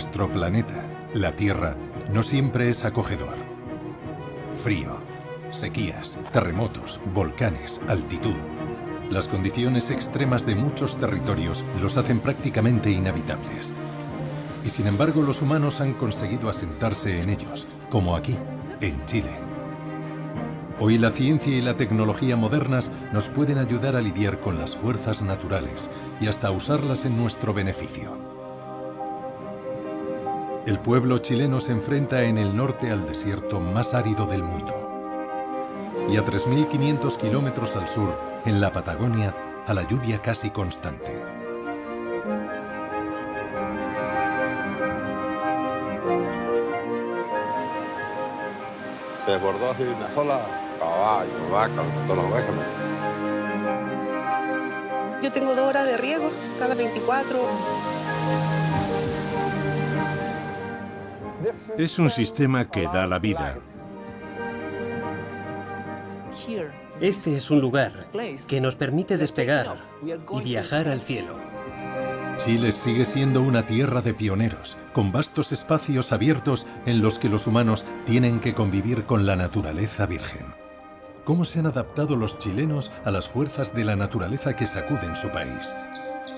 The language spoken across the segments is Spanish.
Nuestro planeta, la Tierra, no siempre es acogedor. Frío, sequías, terremotos, volcanes, altitud. Las condiciones extremas de muchos territorios los hacen prácticamente inhabitables. Y sin embargo, los humanos han conseguido asentarse en ellos, como aquí, en Chile. Hoy la ciencia y la tecnología modernas nos pueden ayudar a lidiar con las fuerzas naturales y hasta usarlas en nuestro beneficio. El pueblo chileno se enfrenta en el norte al desierto más árido del mundo. Y a 3.500 kilómetros al sur, en la Patagonia, a la lluvia casi constante. Se desbordó así una sola, caballo, vaca, todas las ovejas. Yo tengo 2 horas de riego cada 24. Es un sistema que da la vida. Este es un lugar que nos permite despegar y viajar al cielo. Chile sigue siendo una tierra de pioneros, con vastos espacios abiertos en los que los humanos tienen que convivir con la naturaleza virgen. ¿Cómo se han adaptado los chilenos a las fuerzas de la naturaleza que sacuden su país?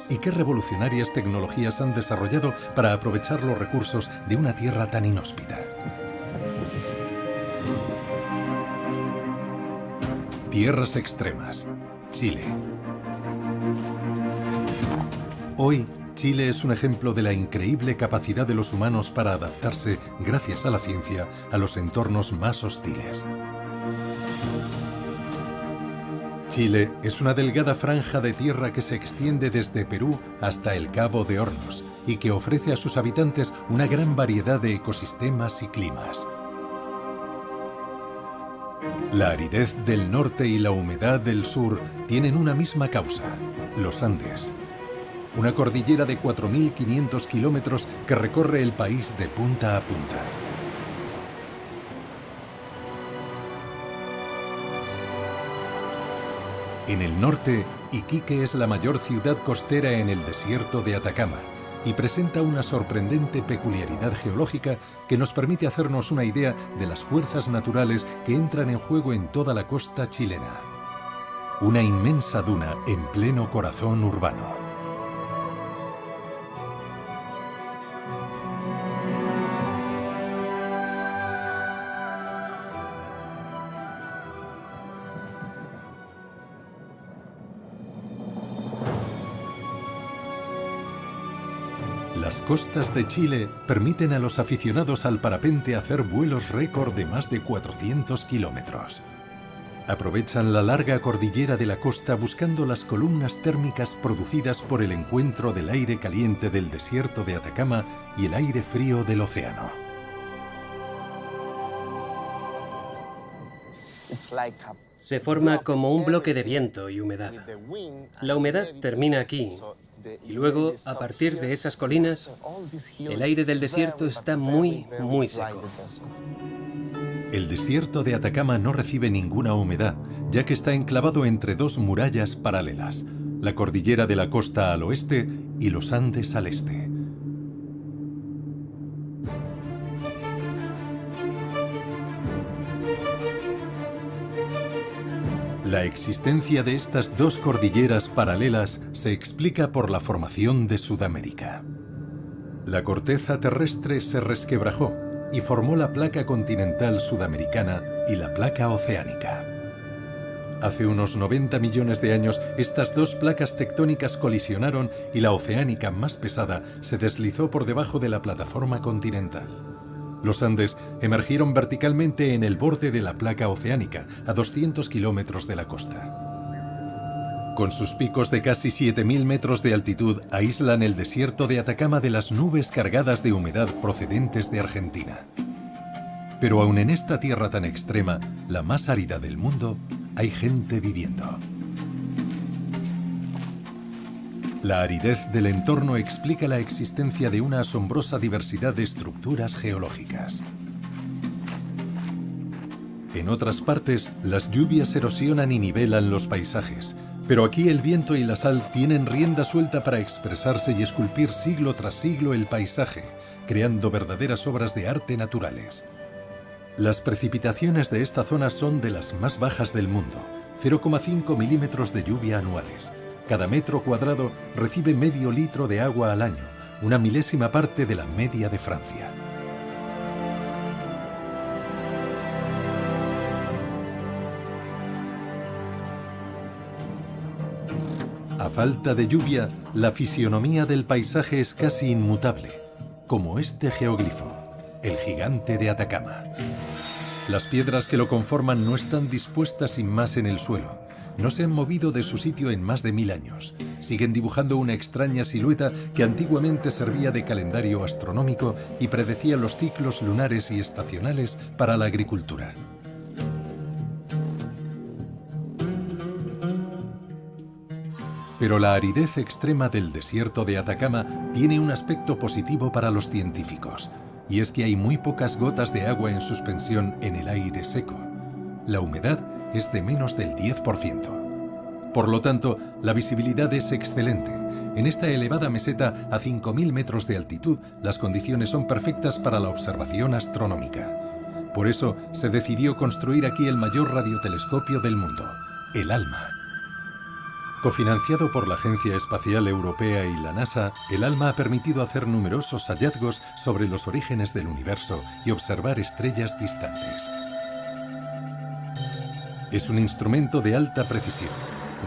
¿Y qué revolucionarias tecnologías han desarrollado para aprovechar los recursos de una tierra tan inhóspita? Tierras extremas, Chile. Hoy, Chile es un ejemplo de la increíble capacidad de los humanos para adaptarse, gracias a la ciencia, a los entornos más hostiles. Chile es una delgada franja de tierra que se extiende desde Perú hasta el Cabo de Hornos y que ofrece a sus habitantes una gran variedad de ecosistemas y climas. La aridez del norte y la humedad del sur tienen una misma causa, los Andes. Una cordillera de 4.500 kilómetros que recorre el país de punta a punta. En el norte, Iquique es la mayor ciudad costera en el desierto de Atacama y presenta una sorprendente peculiaridad geológica que nos permite hacernos una idea de las fuerzas naturales que entran en juego en toda la costa chilena. Una inmensa duna en pleno corazón urbano. Las costas de Chile permiten a los aficionados al parapente hacer vuelos récord de más de 400 kilómetros. Aprovechan la larga cordillera de la costa buscando las columnas térmicas producidas por el encuentro del aire caliente del desierto de Atacama y el aire frío del océano. Se forma como un bloque de viento y humedad. La humedad termina aquí. Y luego, a partir de esas colinas, el aire del desierto está muy, muy seco. El desierto de Atacama no recibe ninguna humedad, ya que está enclavado entre dos murallas paralelas, la cordillera de la costa al oeste y los Andes al este. La existencia de estas dos cordilleras paralelas se explica por la formación de Sudamérica. La corteza terrestre se resquebrajó y formó la placa continental sudamericana y la placa oceánica. Hace unos 90 millones de años, estas dos placas tectónicas colisionaron y la oceánica más pesada se deslizó por debajo de la plataforma continental. Los Andes emergieron verticalmente en el borde de la placa oceánica, a 200 kilómetros de la costa. Con sus picos de casi 7.000 metros de altitud, aíslan el desierto de Atacama de las nubes cargadas de humedad procedentes de Argentina. Pero aun en esta tierra tan extrema, la más árida del mundo, hay gente viviendo. La aridez del entorno explica la existencia de una asombrosa diversidad de estructuras geológicas. En otras partes, las lluvias erosionan y nivelan los paisajes, pero aquí el viento y la sal tienen rienda suelta para expresarse y esculpir siglo tras siglo el paisaje, creando verdaderas obras de arte naturales. Las precipitaciones de esta zona son de las más bajas del mundo, 0,5 milímetros de lluvia anuales. Cada metro cuadrado recibe medio litro de agua al año, una milésima parte de la media de Francia. A falta de lluvia, la fisionomía del paisaje es casi inmutable, como este geoglifo, el gigante de Atacama. Las piedras que lo conforman no están dispuestas sin más en el suelo, no se han movido de su sitio en más de 1000 años. Siguen dibujando una extraña silueta que antiguamente servía de calendario astronómico y predecía los ciclos lunares y estacionales para la agricultura. Pero la aridez extrema del desierto de Atacama tiene un aspecto positivo para los científicos, y es que hay muy pocas gotas de agua en suspensión en el aire seco. La humedad es de menos del 10%. Por lo tanto, la visibilidad es excelente. En esta elevada meseta a 5.000 metros de altitud, las condiciones son perfectas para la observación astronómica. Por eso, se decidió construir aquí el mayor radiotelescopio del mundo, el ALMA. Cofinanciado por la Agencia Espacial Europea y la NASA, el ALMA ha permitido hacer numerosos hallazgos sobre los orígenes del universo y observar estrellas distantes. Es un instrumento de alta precisión.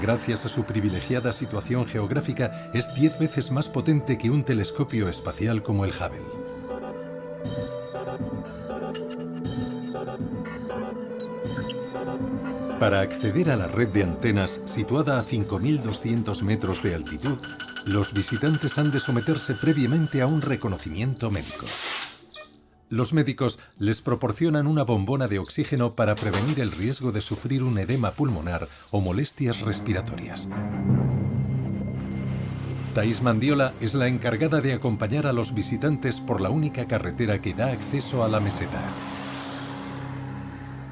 Gracias a su privilegiada situación geográfica, es 10 veces más potente que un telescopio espacial como el Hubble. Para acceder a la red de antenas situada a 5.200 metros de altitud, los visitantes han de someterse previamente a un reconocimiento médico. Los médicos les proporcionan una bombona de oxígeno para prevenir el riesgo de sufrir un edema pulmonar o molestias respiratorias. Thais Mandiola es la encargada de acompañar a los visitantes por la única carretera que da acceso a la meseta.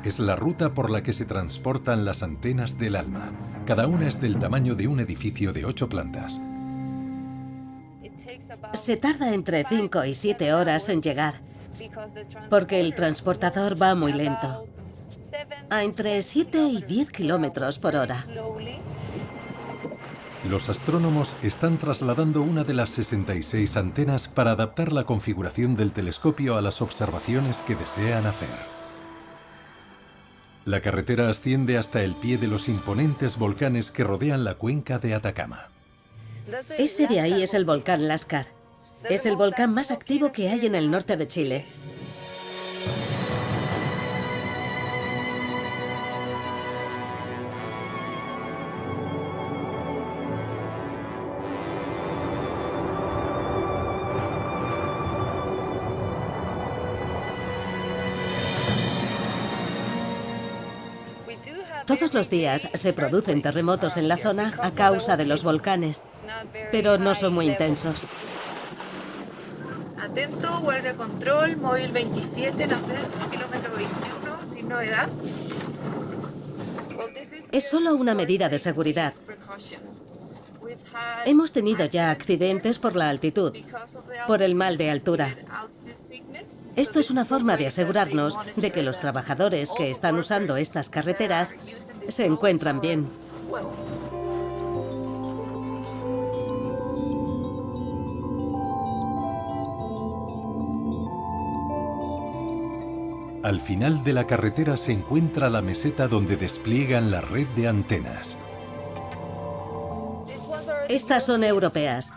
Es la ruta por la que se transportan las antenas del ALMA. Cada una es del tamaño de un edificio de 8 plantas. Se tarda entre 5 y 7 horas en llegar, porque el transportador va muy lento, a entre 7 y 10 kilómetros por hora. Los astrónomos están trasladando una de las 66 antenas para adaptar la configuración del telescopio a las observaciones que desean hacer. La carretera asciende hasta el pie de los imponentes volcanes que rodean la cuenca de Atacama. Ese de ahí es el volcán Lascar. Es el volcán más activo que hay en el norte de Chile. Todos los días se producen terremotos en la zona a causa de los volcanes, pero no son muy intensos. Atento, guardia control, móvil 27, no sé, kilómetro 21, sin novedad. Es solo una medida de seguridad. Hemos tenido ya accidentes por la altitud, por el mal de altura. Esto es una forma de asegurarnos de que los trabajadores que están usando estas carreteras se encuentran bien. Al final de la carretera se encuentra la meseta donde despliegan la red de antenas. Estas son europeas.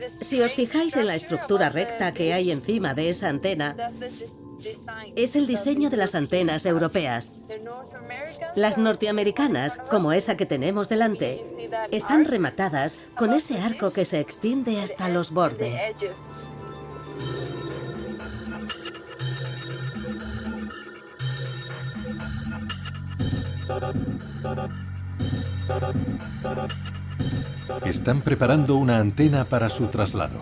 Si os fijáis en la estructura recta que hay encima de esa antena, es el diseño de las antenas europeas. Las norteamericanas, como esa que tenemos delante, están rematadas con ese arco que se extiende hasta los bordes. Están preparando una antena para su traslado.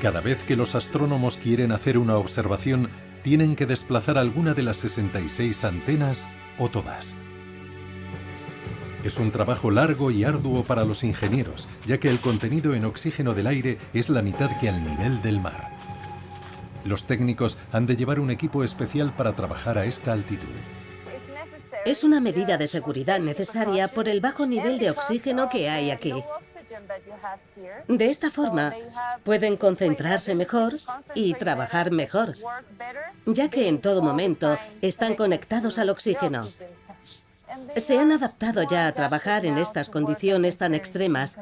Cada vez que los astrónomos quieren hacer una observación, tienen que desplazar alguna de las 66 antenas o todas. Es un trabajo largo y arduo para los ingenieros, ya que el contenido en oxígeno del aire es la mitad que al nivel del mar. Los técnicos han de llevar un equipo especial para trabajar a esta altitud. Es una medida de seguridad necesaria por el bajo nivel de oxígeno que hay aquí. De esta forma, pueden concentrarse mejor y trabajar mejor, ya que en todo momento están conectados al oxígeno. Se han adaptado ya a trabajar en estas condiciones tan extremas,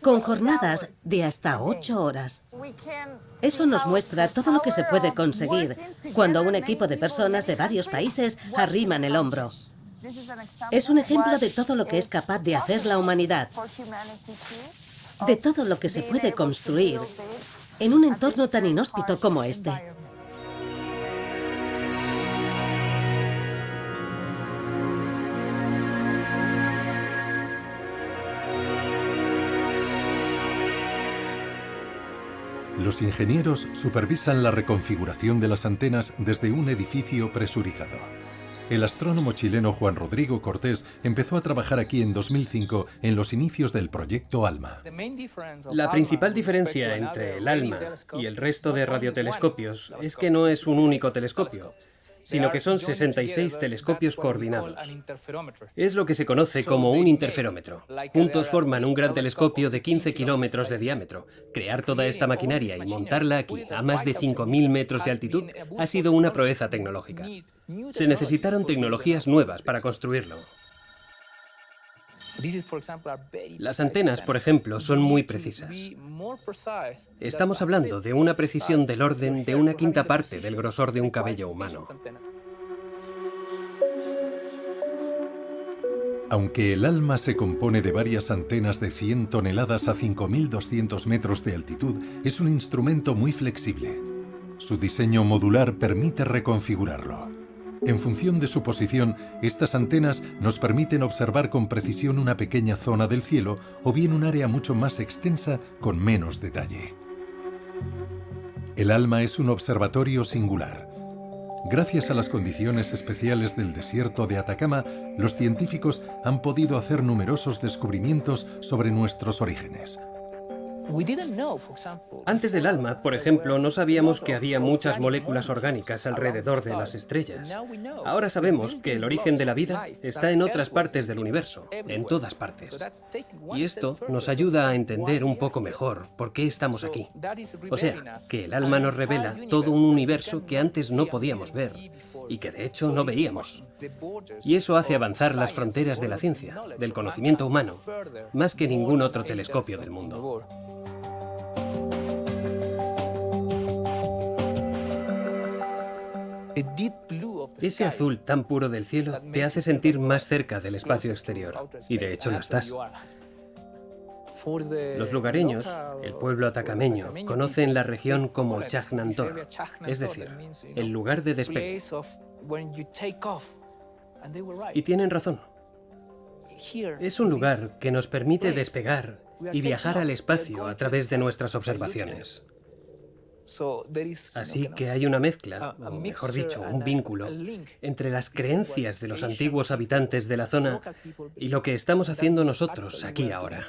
con jornadas de hasta 8 horas. Eso nos muestra todo lo que se puede conseguir cuando un equipo de personas de varios países arriman el hombro. Es un ejemplo de todo lo que es capaz de hacer la humanidad, de todo lo que se puede construir en un entorno tan inhóspito como este. Los ingenieros supervisan la reconfiguración de las antenas desde un edificio presurizado. El astrónomo chileno Juan Rodrigo Cortés empezó a trabajar aquí en 2005 en los inicios del proyecto ALMA. La principal diferencia entre el ALMA y el resto de radiotelescopios es que no es un único telescopio, sino que son 66 telescopios coordinados. Es lo que se conoce como un interferómetro. Juntos forman un gran telescopio de 15 kilómetros de diámetro. Crear toda esta maquinaria y montarla aquí, a más de 5.000 metros de altitud, ha sido una proeza tecnológica. Se necesitaron tecnologías nuevas para construirlo. Las antenas, por ejemplo, son muy precisas. Estamos hablando de una precisión del orden de una quinta parte del grosor de un cabello humano. Aunque el ALMA se compone de varias antenas de 100 toneladas a 5.200 metros de altitud, es un instrumento muy flexible. Su diseño modular permite reconfigurarlo. En función de su posición, estas antenas nos permiten observar con precisión una pequeña zona del cielo o bien un área mucho más extensa con menos detalle. El ALMA es un observatorio singular. Gracias a las condiciones especiales del desierto de Atacama, los científicos han podido hacer numerosos descubrimientos sobre nuestros orígenes. Antes del ALMA, por ejemplo, no sabíamos que había muchas moléculas orgánicas alrededor de las estrellas. Ahora sabemos que el origen de la vida está en otras partes del universo, en todas partes. Y esto nos ayuda a entender un poco mejor por qué estamos aquí. O sea, que el ALMA nos revela todo un universo que antes no podíamos ver y que de hecho no veíamos. Y eso hace avanzar las fronteras de la ciencia, del conocimiento humano, más que ningún otro telescopio del mundo. Ese azul tan puro del cielo te hace sentir más cerca del espacio exterior, y de hecho lo estás. Los lugareños, el pueblo atacameño, conocen la región como Chagnantor, es decir, el lugar de despegue. Y tienen razón. Es un lugar que nos permite despegar y viajar al espacio a través de nuestras observaciones. Así que hay una mezcla, o mejor dicho, un vínculo, entre las creencias de los antiguos habitantes de la zona y lo que estamos haciendo nosotros aquí ahora.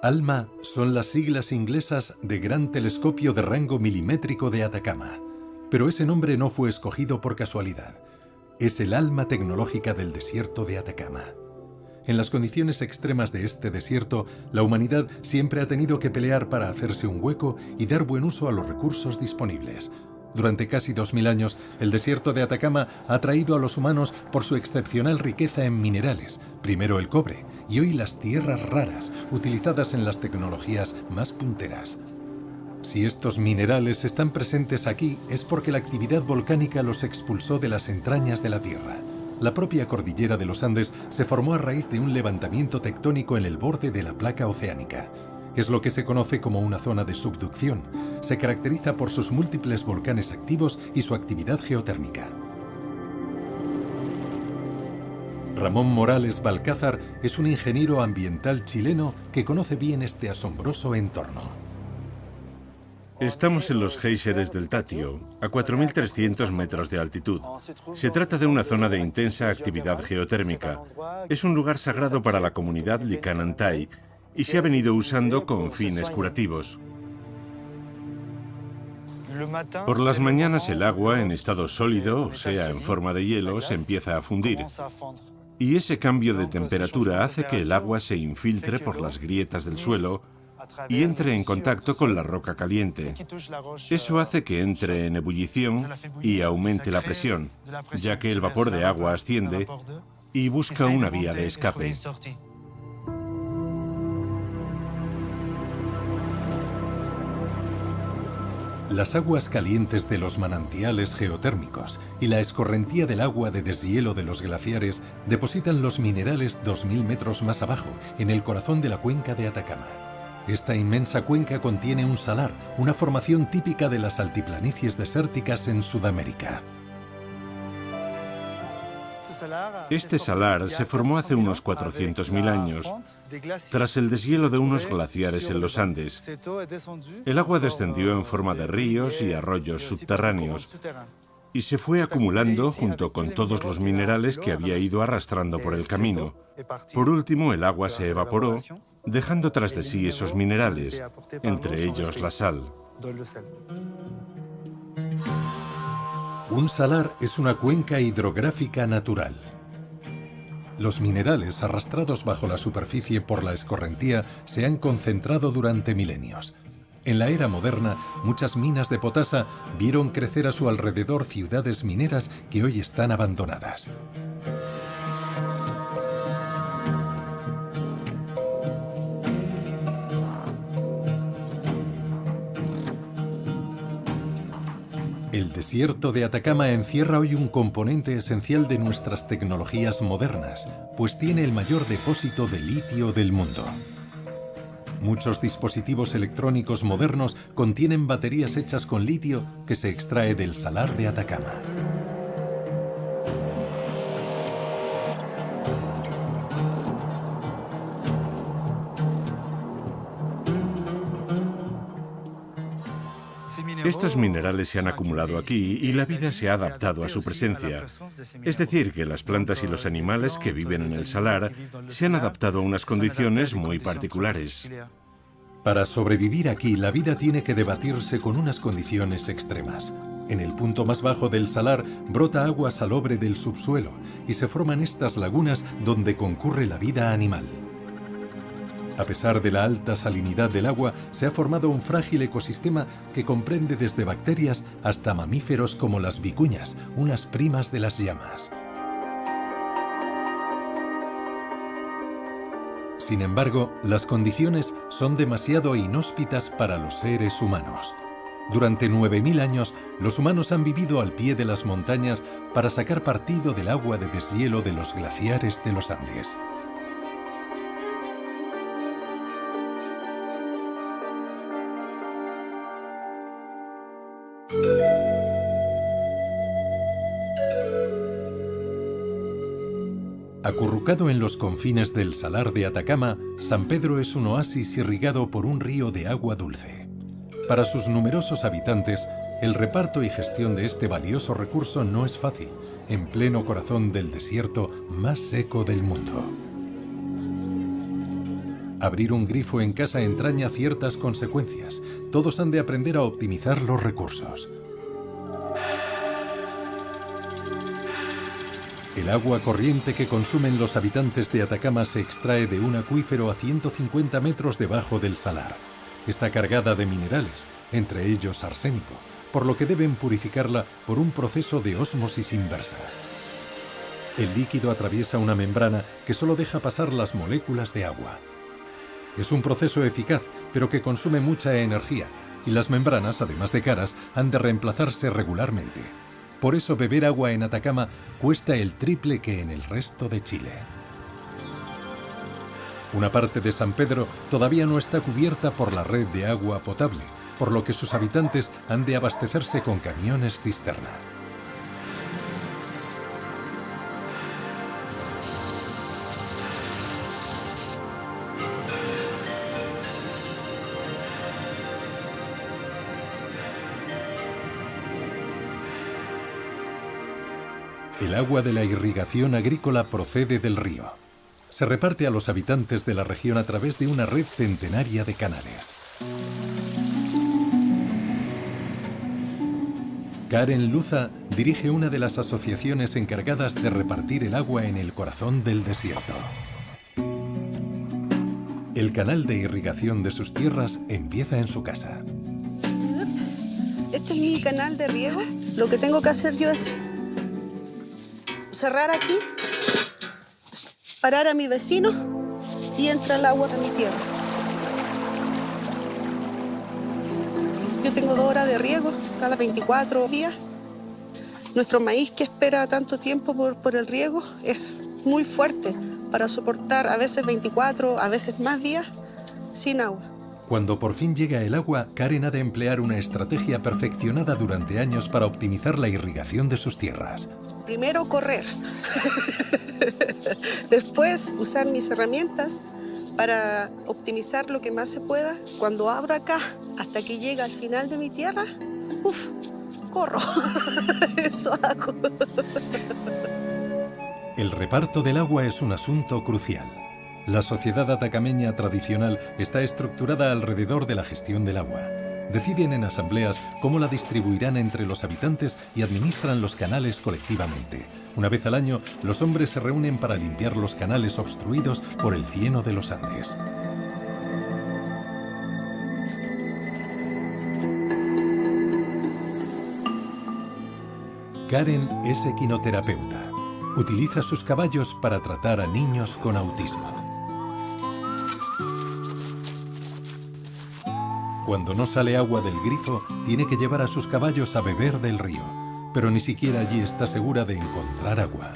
ALMA son las siglas inglesas de Gran Telescopio de Rango Milimétrico de Atacama, pero ese nombre no fue escogido por casualidad. Es el alma tecnológica del desierto de Atacama. En las condiciones extremas de este desierto, la humanidad siempre ha tenido que pelear para hacerse un hueco y dar buen uso a los recursos disponibles. Durante casi 2000 años, el desierto de Atacama ha atraído a los humanos por su excepcional riqueza en minerales, primero el cobre y hoy las tierras raras, utilizadas en las tecnologías más punteras. Si estos minerales están presentes aquí, es porque la actividad volcánica los expulsó de las entrañas de la Tierra. La propia cordillera de los Andes se formó a raíz de un levantamiento tectónico en el borde de la placa oceánica. Es lo que se conoce como una zona de subducción. Se caracteriza por sus múltiples volcanes activos y su actividad geotérmica. Ramón Morales Balcázar es un ingeniero ambiental chileno que conoce bien este asombroso entorno. Estamos en los géiseres del Tatio, a 4.300 metros de altitud. Se trata de una zona de intensa actividad geotérmica. Es un lugar sagrado para la comunidad Likanantai y se ha venido usando con fines curativos. Por las mañanas el agua en estado sólido, o sea, en forma de hielo, se empieza a fundir. Y ese cambio de temperatura hace que el agua se infiltre por las grietas del suelo y entre en contacto con la roca caliente. Eso hace que entre en ebullición y aumente la presión, ya que el vapor de agua asciende y busca una vía de escape. Las aguas calientes de los manantiales geotérmicos y la escorrentía del agua de deshielo de los glaciares depositan los minerales 2.000 metros más abajo, en el corazón de la cuenca de Atacama. Esta inmensa cuenca contiene un salar, una formación típica de las altiplanicies desérticas en Sudamérica. Este salar se formó hace unos 400.000 años, tras el deshielo de unos glaciares en los Andes. El agua descendió en forma de ríos y arroyos subterráneos y se fue acumulando junto con todos los minerales que había ido arrastrando por el camino. Por último, el agua se evaporó, dejando tras de sí esos minerales, entre ellos la sal. Un salar es una cuenca hidrográfica natural. Los minerales arrastrados bajo la superficie por la escorrentía se han concentrado durante milenios. En la era moderna, muchas minas de potasa vieron crecer a su alrededor ciudades mineras que hoy están abandonadas. El desierto de Atacama encierra hoy un componente esencial de nuestras tecnologías modernas, pues tiene el mayor depósito de litio del mundo. Muchos dispositivos electrónicos modernos contienen baterías hechas con litio que se extrae del salar de Atacama. Estos minerales se han acumulado aquí y la vida se ha adaptado a su presencia. Es decir, que las plantas y los animales que viven en el salar se han adaptado a unas condiciones muy particulares. Para sobrevivir aquí, la vida tiene que debatirse con unas condiciones extremas. En el punto más bajo del salar brota agua salobre del subsuelo y se forman estas lagunas donde concurre la vida animal. A pesar de la alta salinidad del agua, se ha formado un frágil ecosistema que comprende desde bacterias hasta mamíferos como las vicuñas, unas primas de las llamas. Sin embargo, las condiciones son demasiado inhóspitas para los seres humanos. Durante 9.000 años, los humanos han vivido al pie de las montañas para sacar partido del agua de deshielo de los glaciares de los Andes. Acurrucado en los confines del salar de Atacama, San Pedro es un oasis irrigado por un río de agua dulce. Para sus numerosos habitantes, el reparto y gestión de este valioso recurso no es fácil, en pleno corazón del desierto más seco del mundo. Abrir un grifo en casa entraña ciertas consecuencias. Todos han de aprender a optimizar los recursos. El agua corriente que consumen los habitantes de Atacama se extrae de un acuífero a 150 metros debajo del salar. Está cargada de minerales, entre ellos arsénico, por lo que deben purificarla por un proceso de ósmosis inversa. El líquido atraviesa una membrana que solo deja pasar las moléculas de agua. Es un proceso eficaz, pero que consume mucha energía, y las membranas, además de caras, han de reemplazarse regularmente. Por eso beber agua en Atacama cuesta el triple que en el resto de Chile. Una parte de San Pedro todavía no está cubierta por la red de agua potable, por lo que sus habitantes han de abastecerse con camiones cisterna. El agua de la irrigación agrícola procede del río. Se reparte a los habitantes de la región a través de una red centenaria de canales. Karen Luza dirige una de las asociaciones encargadas de repartir el agua en el corazón del desierto. El canal de irrigación de sus tierras empieza en su casa. Este es mi canal de riego. Lo que tengo que hacer yo es cerrar aquí, parar a mi vecino y entra el agua a mi tierra. Yo tengo 2 horas de riego cada 24 días. Nuestro maíz, que espera tanto tiempo por el riego, es muy fuerte para soportar a veces 24, a veces más días sin agua. Cuando por fin llega el agua, Karen ha de emplear una estrategia perfeccionada durante años para optimizar la irrigación de sus tierras. Primero correr, después usar mis herramientas para optimizar lo que más se pueda. Cuando abro acá hasta que llega al final de mi tierra, corro. Eso hago. El reparto del agua es un asunto crucial. La sociedad atacameña tradicional está estructurada alrededor de la gestión del agua. Deciden en asambleas cómo la distribuirán entre los habitantes y administran los canales colectivamente. Una vez al año, los hombres se reúnen para limpiar los canales obstruidos por el cieno de los Andes. Karen es equinoterapeuta. Utiliza sus caballos para tratar a niños con autismo. Cuando no sale agua del grifo, tiene que llevar a sus caballos a beber del río, pero ni siquiera allí está segura de encontrar agua.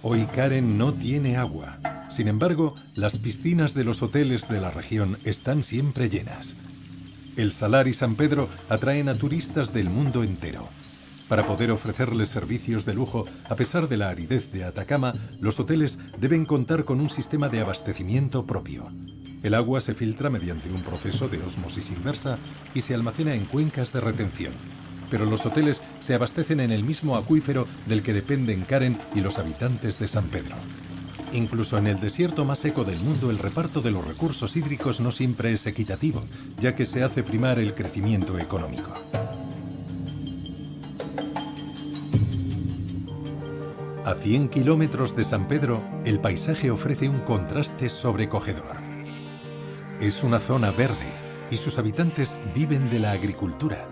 Hoy Karen no tiene agua. Sin embargo, las piscinas de los hoteles de la región están siempre llenas. El Salar y San Pedro atraen a turistas del mundo entero. Para poder ofrecerles servicios de lujo, a pesar de la aridez de Atacama, los hoteles deben contar con un sistema de abastecimiento propio. El agua se filtra mediante un proceso de ósmosis inversa y se almacena en cuencas de retención. Pero los hoteles se abastecen en el mismo acuífero del que dependen Karen y los habitantes de San Pedro. Incluso en el desierto más seco del mundo, el reparto de los recursos hídricos no siempre es equitativo, ya que se hace primar el crecimiento económico. A 100 kilómetros de San Pedro, el paisaje ofrece un contraste sobrecogedor. Es una zona verde y sus habitantes viven de la agricultura.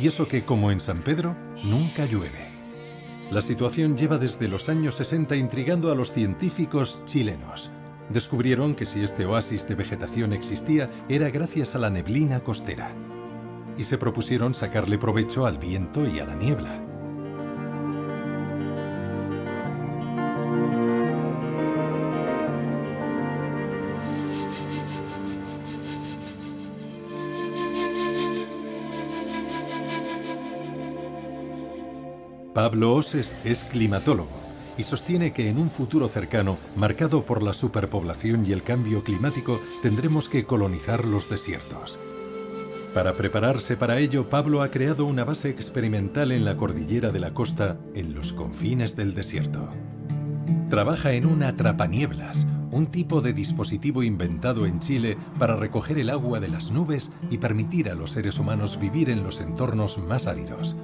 Y eso que, como en San Pedro, nunca llueve. La situación lleva desde los años 60 intrigando a los científicos chilenos. Descubrieron que si este oasis de vegetación existía, era gracias a la neblina costera. Y se propusieron sacarle provecho al viento y a la niebla. Pablo Oses es climatólogo y sostiene que en un futuro cercano, marcado por la superpoblación y el cambio climático, tendremos que colonizar los desiertos. Para prepararse para ello, Pablo ha creado una base experimental en la cordillera de la costa, en los confines del desierto. Trabaja en un atrapanieblas, un tipo de dispositivo inventado en Chile para recoger el agua de las nubes y permitir a los seres humanos vivir en los entornos más áridos.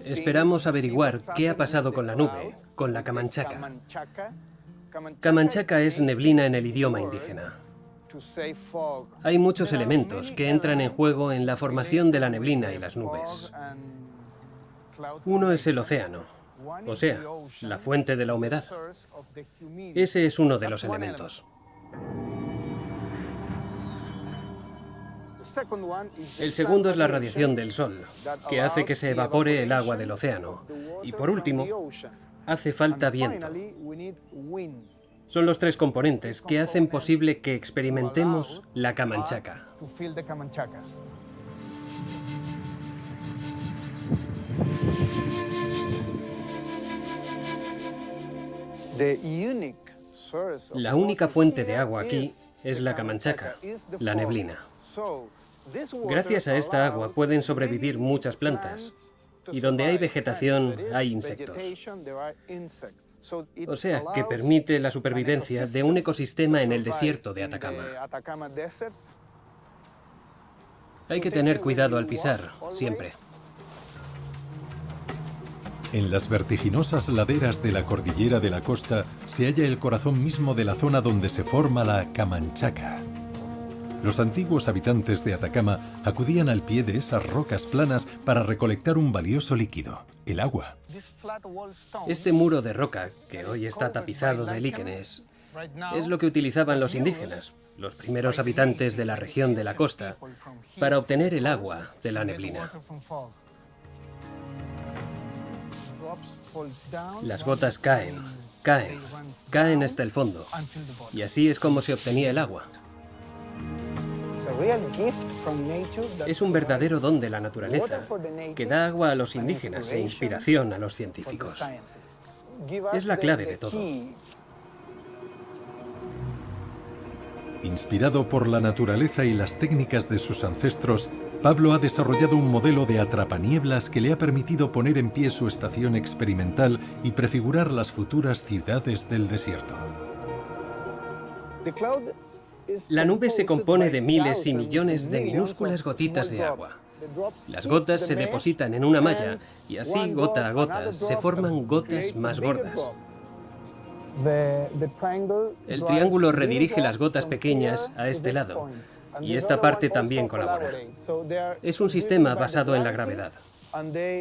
Esperamos averiguar qué ha pasado con la nube, con la camanchaca. Camanchaca es neblina en el idioma indígena. Hay muchos elementos que entran en juego en la formación de la neblina y las nubes. Uno es el océano, o sea, la fuente de la humedad. Ese es uno de los elementos. El segundo es la radiación del sol, que hace que se evapore el agua del océano. Y por último, hace falta viento. Son los 3 componentes que hacen posible que experimentemos la camanchaca. La única fuente de agua aquí es la camanchaca, la neblina. Gracias a esta agua pueden sobrevivir muchas plantas. Y donde hay vegetación, hay insectos. O sea, que permite la supervivencia de un ecosistema en el desierto de Atacama. Hay que tener cuidado al pisar, siempre. En las vertiginosas laderas de la cordillera de la costa se halla el corazón mismo de la zona donde se forma la Camanchaca. Los antiguos habitantes de Atacama acudían al pie de esas rocas planas para recolectar un valioso líquido, el agua. Este muro de roca, que hoy está tapizado de líquenes, es lo que utilizaban los indígenas, los primeros habitantes de la región de la costa, para obtener el agua de la neblina. Las gotas caen, caen, caen hasta el fondo, y así es como se obtenía el agua. Es un verdadero don de la naturaleza, que da agua a los indígenas e inspiración a los científicos. Es la clave de todo. Inspirado por la naturaleza y las técnicas de sus ancestros, Pablo ha desarrollado un modelo de atrapanieblas que le ha permitido poner en pie su estación experimental y prefigurar las futuras ciudades del desierto. La nube se compone de miles y millones de minúsculas gotitas de agua. Las gotas se depositan en una malla y así, gota a gota, se forman gotas más gordas. El triángulo redirige las gotas pequeñas a este lado y esta parte también colabora. Es un sistema basado en la gravedad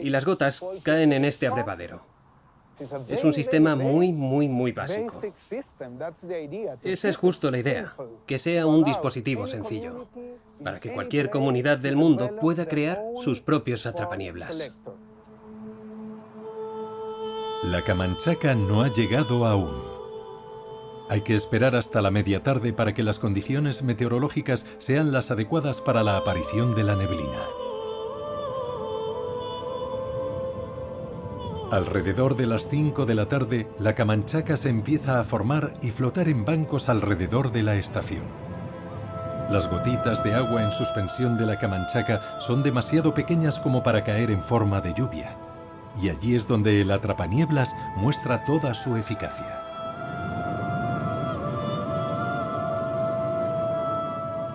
y las gotas caen en este abrevadero. Es un sistema muy básico. Esa es justo la idea, que sea un dispositivo sencillo, para que cualquier comunidad del mundo pueda crear sus propios atrapanieblas. La Camanchaca no ha llegado aún. Hay que esperar hasta la media tarde para que las condiciones meteorológicas sean las adecuadas para la aparición de la neblina. Alrededor de las 5 de la tarde, la Camanchaca se empieza a formar y flotar en bancos alrededor de la estación. Las gotitas de agua en suspensión de la Camanchaca son demasiado pequeñas como para caer en forma de lluvia, y allí es donde el atrapanieblas muestra toda su eficacia.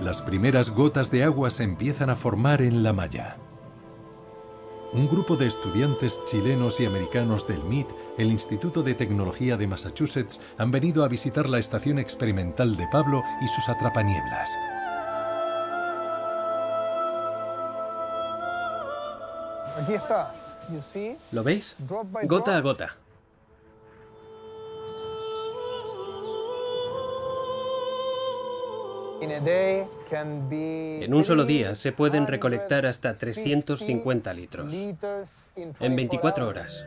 Las primeras gotas de agua se empiezan a formar en la malla. Un grupo de estudiantes chilenos y americanos del MIT, el Instituto de Tecnología de Massachusetts, han venido a visitar la estación experimental de Pablo y sus atrapanieblas. Aquí está. ¿Lo veis? Gota a gota. En un solo día se pueden recolectar hasta 350 litros, en 24 horas.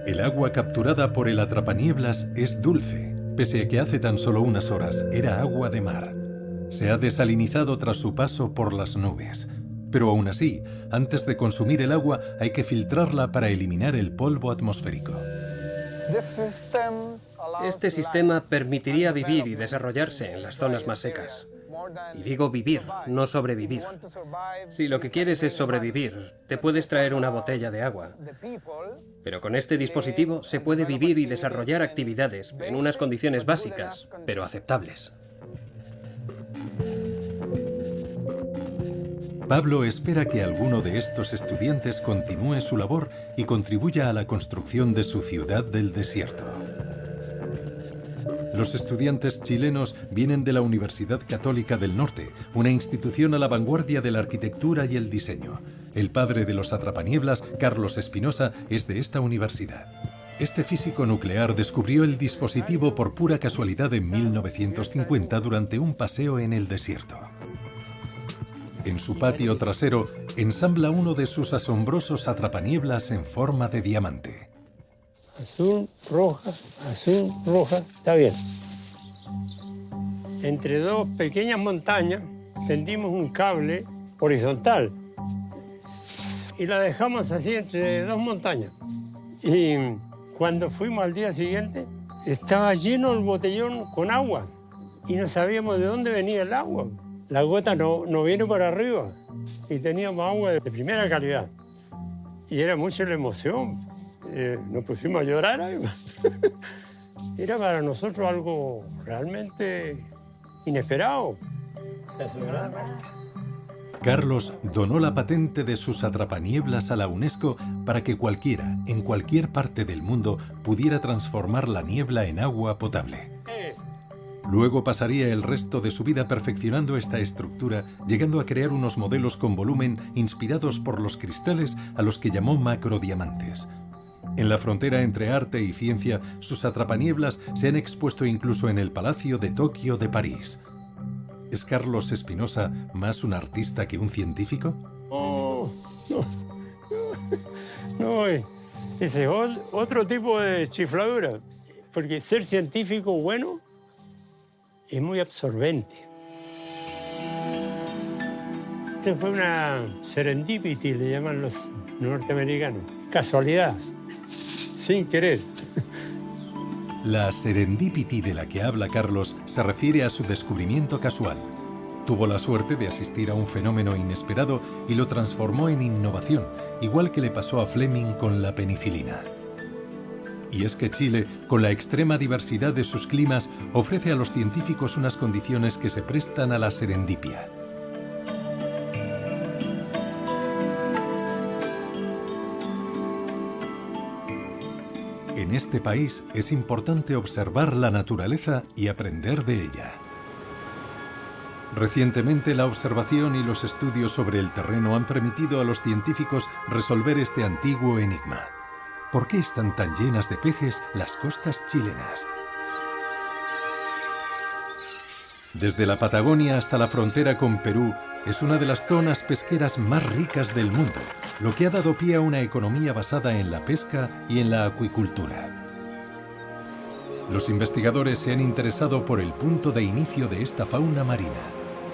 El agua capturada por el atrapanieblas es dulce, pese a que hace tan solo unas horas era agua de mar. Se ha desalinizado tras su paso por las nubes. Pero aún así, antes de consumir el agua hay que filtrarla para eliminar el polvo atmosférico. Este sistema permitiría vivir y desarrollarse en las zonas más secas. Y digo vivir, no sobrevivir. Si lo que quieres es sobrevivir, te puedes traer una botella de agua. Pero con este dispositivo se puede vivir y desarrollar actividades en unas condiciones básicas, pero aceptables. Pablo espera que alguno de estos estudiantes continúe su labor y contribuya a la construcción de su ciudad del desierto. Los estudiantes chilenos vienen de la Universidad Católica del Norte, una institución a la vanguardia de la arquitectura y el diseño. El padre de los atrapanieblas, Carlos Espinosa, es de esta universidad. Este físico nuclear descubrió el dispositivo por pura casualidad en 1950 durante un paseo en el desierto. En su patio trasero, ensambla uno de sus asombrosos atrapanieblas en forma de diamante. Azul, roja, está bien. Entre dos pequeñas montañas tendimos un cable horizontal y la dejamos así entre dos montañas. Y cuando fuimos al día siguiente, estaba lleno el botellón con agua y no sabíamos de dónde venía el agua. la gota no viene para arriba y teníamos agua de primera calidad. Y era mucha la emoción. Nos pusimos a llorar ahí. Era para nosotros algo realmente inesperado. Carlos donó la patente de sus atrapanieblas a la UNESCO para que cualquiera, en cualquier parte del mundo, pudiera transformar la niebla en agua potable. Luego pasaría el resto de su vida perfeccionando esta estructura, llegando a crear unos modelos con volumen inspirados por los cristales a los que llamó macrodiamantes. En la frontera entre arte y ciencia, sus atrapanieblas se han expuesto incluso en el Palacio de Tokio de París. ¿Es Carlos Espinosa más un artista que un científico? No, ese es otro tipo de chifladura, porque ser científico bueno es muy absorbente. Esta fue una serendipity, le llaman los norteamericanos, casualidad, sin querer. La serendipity de la que habla Carlos se refiere a su descubrimiento casual. Tuvo la suerte de asistir a un fenómeno inesperado y lo transformó en innovación, igual que le pasó a Fleming con la penicilina. Y es que Chile, con la extrema diversidad de sus climas, ofrece a los científicos unas condiciones que se prestan a la serendipia. En este país es importante observar la naturaleza y aprender de ella. Recientemente, la observación y los estudios sobre el terreno han permitido a los científicos resolver este antiguo enigma. ¿Por qué están tan llenas de peces las costas chilenas? Desde la Patagonia hasta la frontera con Perú, es una de las zonas pesqueras más ricas del mundo, lo que ha dado pie a una economía basada en la pesca y en la acuicultura. Los investigadores se han interesado por el punto de inicio de esta fauna marina,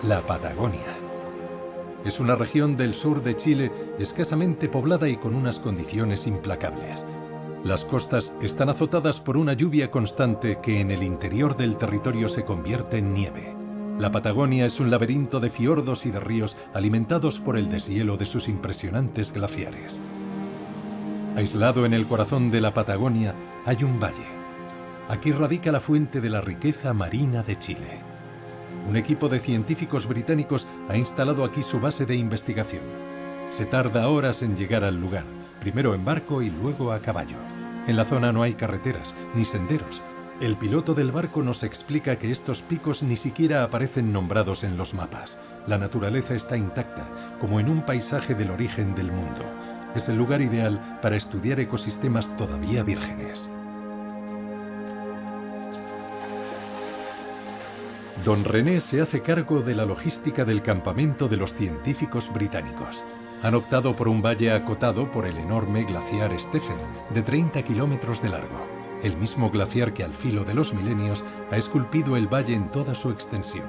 la Patagonia. Es una región del sur de Chile escasamente poblada y con unas condiciones implacables. Las costas están azotadas por una lluvia constante que en el interior del territorio se convierte en nieve. La Patagonia es un laberinto de fiordos y de ríos alimentados por el deshielo de sus impresionantes glaciares. Aislado en el corazón de la Patagonia hay un valle. Aquí radica la fuente de la riqueza marina de Chile. Un equipo de científicos británicos ha instalado aquí su base de investigación. Se tarda horas en llegar al lugar, primero en barco y luego a caballo. En la zona no hay carreteras ni senderos. El piloto del barco nos explica que estos picos ni siquiera aparecen nombrados en los mapas. La naturaleza está intacta, como en un paisaje del origen del mundo. Es el lugar ideal para estudiar ecosistemas todavía vírgenes. Don René se hace cargo de la logística del campamento de los científicos británicos. Han optado por un valle acotado por el enorme glaciar Stephen, de 30 kilómetros de largo. El mismo glaciar que al filo de los milenios ha esculpido el valle en toda su extensión.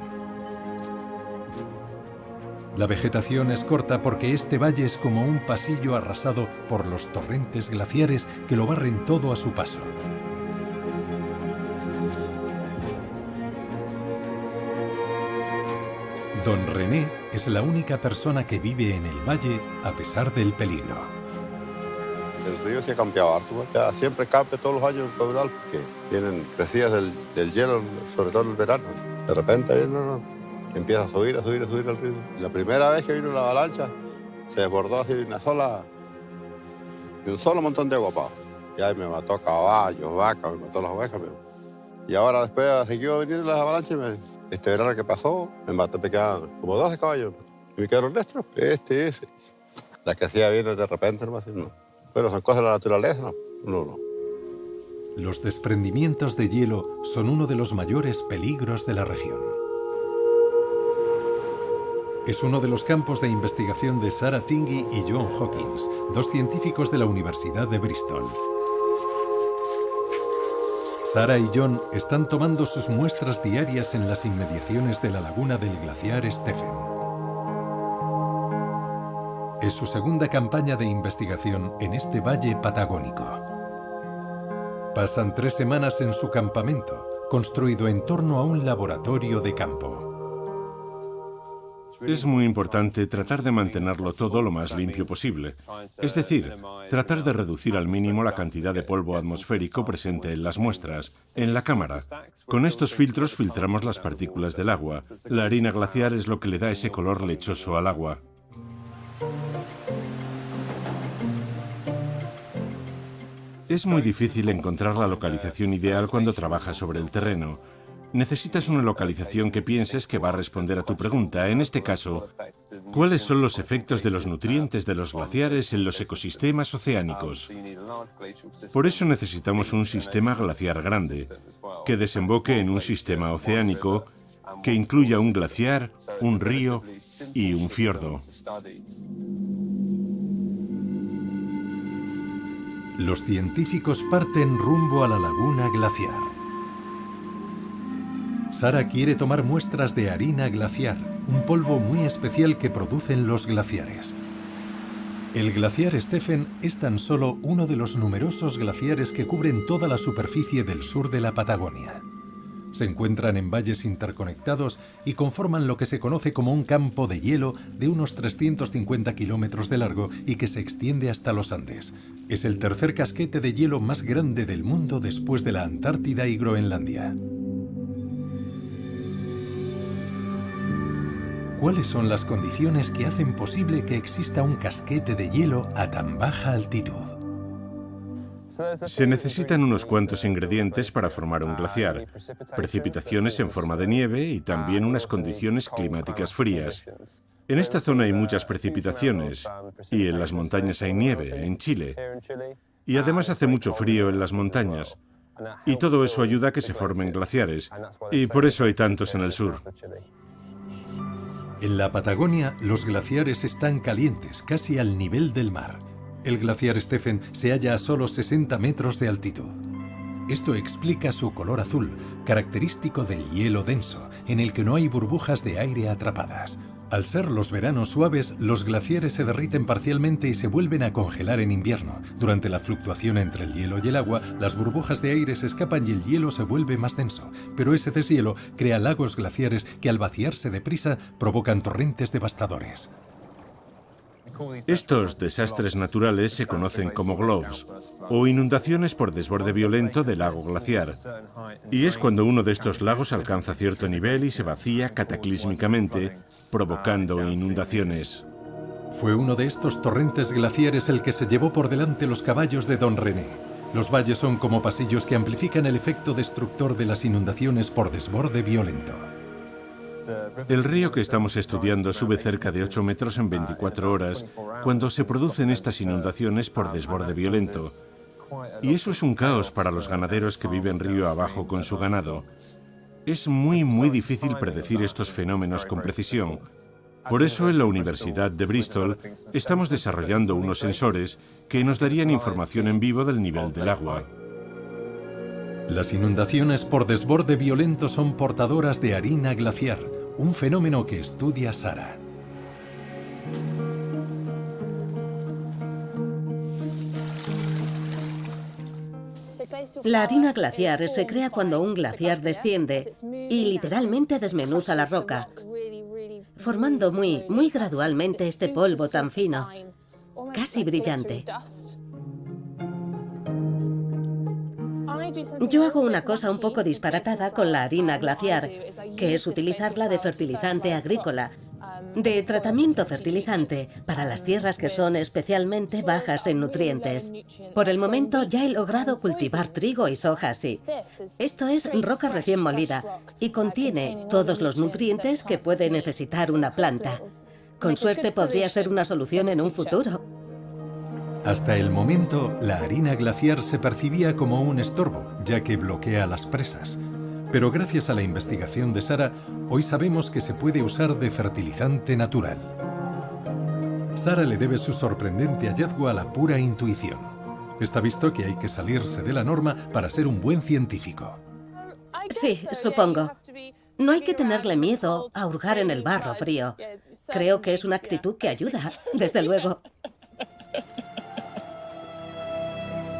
La vegetación es corta porque este valle es como un pasillo arrasado por los torrentes glaciares que lo barren todo a su paso. Don René es la única persona que vive en el valle a pesar del peligro. El río se ha cambiado harto, ya siempre cambia todos los años el caudal, porque vienen crecidas del hielo, sobre todo en el verano. De repente empieza a subir el río. La primera vez que vino la avalancha, se desbordó así de un solo montón de agua para abajo. Y ahí me mató caballos, vacas, me mató las ovejas. Y ahora después siguió viniendo las avalanchas. Este verano que pasó, me quedaban como 12 caballos. Y me quedaron restos, ese. La crecida viene de repente, no. Pero son cosas de la naturaleza, no. Los desprendimientos de hielo son uno de los mayores peligros de la región. Es uno de los campos de investigación de Sarah Tingey y John Hawkins, dos científicos de la Universidad de Bristol. Sarah y John están tomando sus muestras diarias en las inmediaciones de la laguna del glaciar Stephen. Es su segunda campaña de investigación en este valle patagónico. Pasan 3 semanas en su campamento, construido en torno a un laboratorio de campo. Es muy importante tratar de mantenerlo todo lo más limpio posible. Es decir, tratar de reducir al mínimo la cantidad de polvo atmosférico presente en las muestras, en la cámara. Con estos filtros filtramos las partículas del agua. La harina glaciar es lo que le da ese color lechoso al agua. Es muy difícil encontrar la localización ideal cuando trabajas sobre el terreno. Necesitas una localización que pienses que va a responder a tu pregunta. En este caso, ¿cuáles son los efectos de los nutrientes de los glaciares en los ecosistemas oceánicos? Por eso necesitamos un sistema glaciar grande, que desemboque en un sistema oceánico, que incluya un glaciar, un río y un fiordo. Los científicos parten rumbo a la laguna glaciar. Sara quiere tomar muestras de harina glaciar, un polvo muy especial que producen los glaciares. El glaciar Stephen es tan solo uno de los numerosos glaciares que cubren toda la superficie del sur de la Patagonia. Se encuentran en valles interconectados y conforman lo que se conoce como un campo de hielo de unos 350 kilómetros de largo y que se extiende hasta los Andes. Es el tercer casquete de hielo más grande del mundo después de la Antártida y Groenlandia. ¿Cuáles son las condiciones que hacen posible que exista un casquete de hielo a tan baja altitud? Se necesitan unos cuantos ingredientes para formar un glaciar, precipitaciones en forma de nieve y también unas condiciones climáticas frías. En esta zona hay muchas precipitaciones y en las montañas hay nieve, en Chile. Y además hace mucho frío en las montañas. Y todo eso ayuda a que se formen glaciares. Y por eso hay tantos en el sur. En la Patagonia, los glaciares están calientes, casi al nivel del mar. El glaciar Stephen se halla a solo 60 metros de altitud. Esto explica su color azul, característico del hielo denso, en el que no hay burbujas de aire atrapadas. Al ser los veranos suaves, los glaciares se derriten parcialmente y se vuelven a congelar en invierno. Durante la fluctuación entre el hielo y el agua, las burbujas de aire se escapan y el hielo se vuelve más denso. Pero ese deshielo crea lagos glaciares que al vaciarse deprisa provocan torrentes devastadores. Estos desastres naturales se conocen como GLOWS, o inundaciones por desborde violento del lago glaciar. Y es cuando uno de estos lagos alcanza cierto nivel y se vacía cataclísmicamente, provocando inundaciones. Fue uno de estos torrentes glaciares el que se llevó por delante los caballos de Don René. Los valles son como pasillos que amplifican el efecto destructor de las inundaciones por desborde violento. El río que estamos estudiando sube cerca de 8 metros en 24 horas cuando se producen estas inundaciones por desborde violento. Y eso es un caos para los ganaderos que viven río abajo con su ganado. Es muy difícil predecir estos fenómenos con precisión. Por eso en la Universidad de Bristol estamos desarrollando unos sensores que nos darían información en vivo del nivel del agua. Las inundaciones por desborde violento son portadoras de harina glaciar, un fenómeno que estudia Sara. La harina glaciar se crea cuando un glaciar desciende y literalmente desmenuza la roca, formando muy gradualmente este polvo tan fino, casi brillante. Yo hago una cosa un poco disparatada con la harina glaciar, que es utilizarla de fertilizante agrícola, de tratamiento fertilizante para las tierras que son especialmente bajas en nutrientes. Por el momento ya he logrado cultivar trigo y soja así. Esto es roca recién molida y contiene todos los nutrientes que puede necesitar una planta. Con suerte podría ser una solución en un futuro. Hasta el momento, la harina glaciar se percibía como un estorbo, ya que bloquea las presas. Pero gracias a la investigación de Sara, hoy sabemos que se puede usar de fertilizante natural. Sara le debe su sorprendente hallazgo a la pura intuición. Está visto que hay que salirse de la norma para ser un buen científico. Sí, supongo. No hay que tenerle miedo a hurgar en el barro frío. Creo que es una actitud que ayuda, desde luego.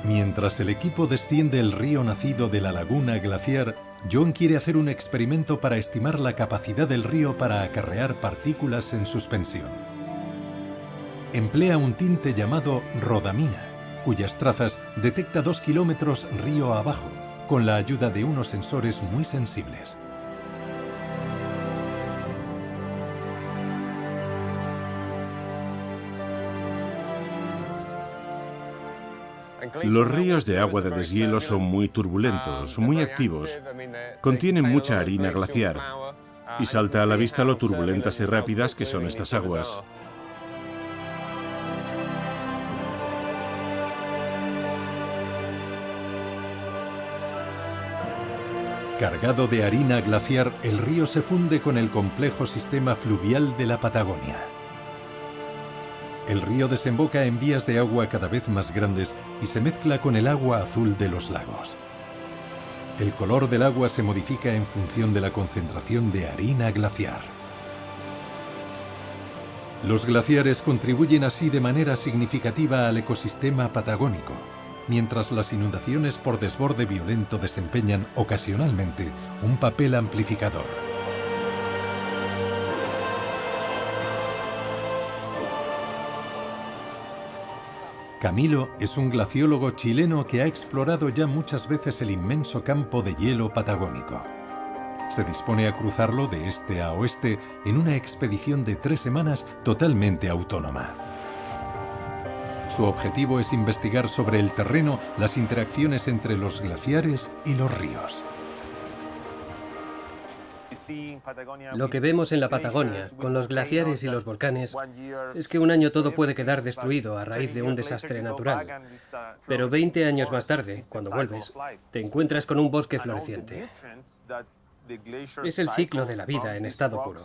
Mientras el equipo desciende el río nacido de la laguna glaciar, John quiere hacer un experimento para estimar la capacidad del río para acarrear partículas en suspensión. Emplea un tinte llamado rodamina, cuyas trazas detecta 2 kilómetros río abajo, con la ayuda de unos sensores muy sensibles. Los ríos de agua de deshielo son muy turbulentos, muy activos. Contienen mucha harina glaciar y salta a la vista lo turbulentas y rápidas que son estas aguas. Cargado de harina glaciar, el río se funde con el complejo sistema fluvial de la Patagonia. El río desemboca en vías de agua cada vez más grandes y se mezcla con el agua azul de los lagos. El color del agua se modifica en función de la concentración de harina glaciar. Los glaciares contribuyen así de manera significativa al ecosistema patagónico, mientras las inundaciones por desborde violento desempeñan ocasionalmente un papel amplificador. Camilo es un glaciólogo chileno que ha explorado ya muchas veces el inmenso campo de hielo patagónico. Se dispone a cruzarlo de este a oeste en una expedición de 3 semanas totalmente autónoma. Su objetivo es investigar sobre el terreno las interacciones entre los glaciares y los ríos. Lo que vemos en la Patagonia, con los glaciares y los volcanes, es que un año todo puede quedar destruido a raíz de un desastre natural. Pero 20 años más tarde, cuando vuelves, te encuentras con un bosque floreciente. Es el ciclo de la vida en estado puro.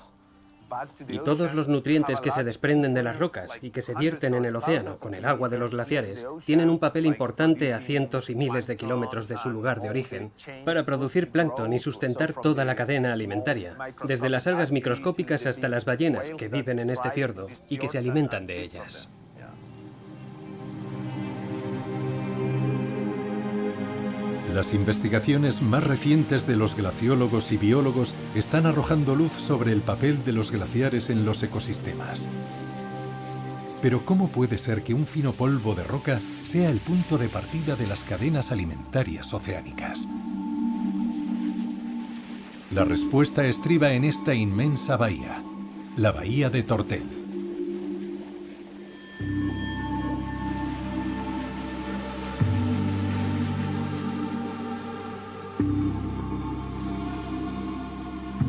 Y todos los nutrientes que se desprenden de las rocas y que se vierten en el océano con el agua de los glaciares tienen un papel importante a cientos y miles de kilómetros de su lugar de origen para producir plancton y sustentar toda la cadena alimentaria, desde las algas microscópicas hasta las ballenas que viven en este fiordo y que se alimentan de ellas. Las investigaciones más recientes de los glaciólogos y biólogos están arrojando luz sobre el papel de los glaciares en los ecosistemas. Pero ¿cómo puede ser que un fino polvo de roca sea el punto de partida de las cadenas alimentarias oceánicas? La respuesta estriba en esta inmensa bahía, la bahía de Tortel.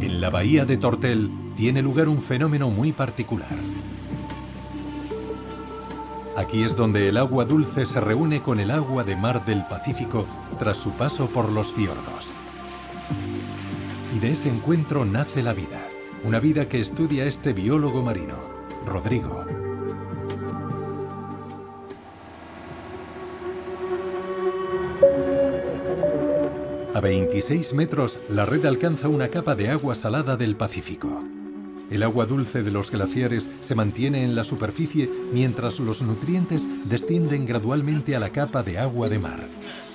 En la bahía de Tortel tiene lugar un fenómeno muy particular. Aquí es donde el agua dulce se reúne con el agua de mar del Pacífico tras su paso por los fiordos. Y de ese encuentro nace la vida, una vida que estudia este biólogo marino, Rodrigo. A 26 metros, la red alcanza una capa de agua salada del Pacífico. El agua dulce de los glaciares se mantiene en la superficie mientras los nutrientes descienden gradualmente a la capa de agua de mar.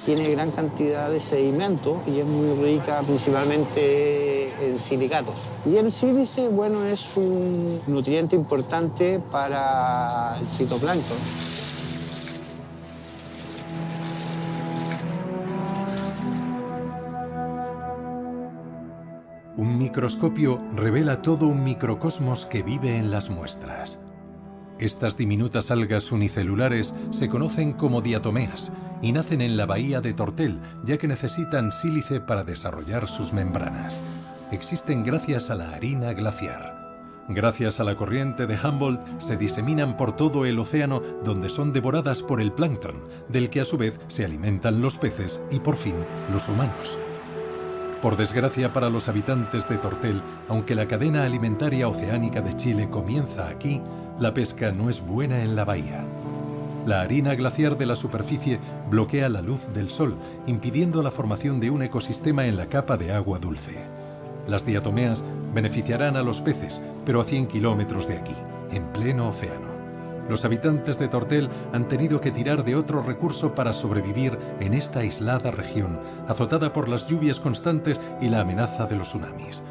Tiene gran cantidad de sedimento y es muy rica principalmente en silicatos. Y el sílice, bueno, es un nutriente importante para el fitoplancton. Un microscopio revela todo un microcosmos que vive en las muestras. Estas diminutas algas unicelulares se conocen como diatomeas y nacen en la bahía de Tortel, ya que necesitan sílice para desarrollar sus membranas. Existen gracias a la harina glaciar. Gracias a la corriente de Humboldt se diseminan por todo el océano, donde son devoradas por el plancton, del que a su vez se alimentan los peces y por fin los humanos. Por desgracia para los habitantes de Tortel, aunque la cadena alimentaria oceánica de Chile comienza aquí, la pesca no es buena en la bahía. La harina glaciar de la superficie bloquea la luz del sol, impidiendo la formación de un ecosistema en la capa de agua dulce. Las diatomeas beneficiarán a los peces, pero a 100 kilómetros de aquí, en pleno océano. los habitantes de Tortel han tenido que tirar de otro recurso para sobrevivir en esta aislada región, azotada por las lluvias constantes y la amenaza de los tsunamis.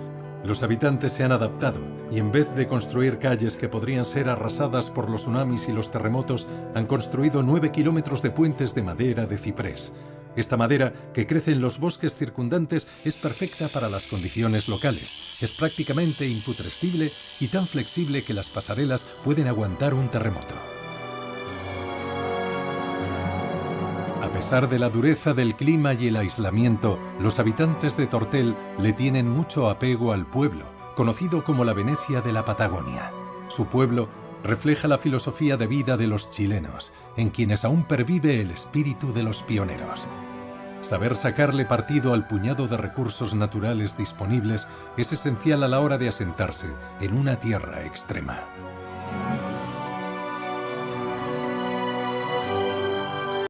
Los habitantes se han adaptado y en vez de construir calles que podrían ser arrasadas por los tsunamis y los terremotos, han construido 9 kilómetros de puentes de madera de ciprés. Esta madera, que crece en los bosques circundantes, es perfecta para las condiciones locales. Es prácticamente imputrescible y tan flexible que las pasarelas pueden aguantar un terremoto. A pesar de la dureza del clima y el aislamiento, los habitantes de Tortel le tienen mucho apego al pueblo, conocido como la Venecia de la Patagonia. Su pueblo refleja la filosofía de vida de los chilenos, en quienes aún pervive el espíritu de los pioneros. Saber sacarle partido al puñado de recursos naturales disponibles es esencial a la hora de asentarse en una tierra extrema.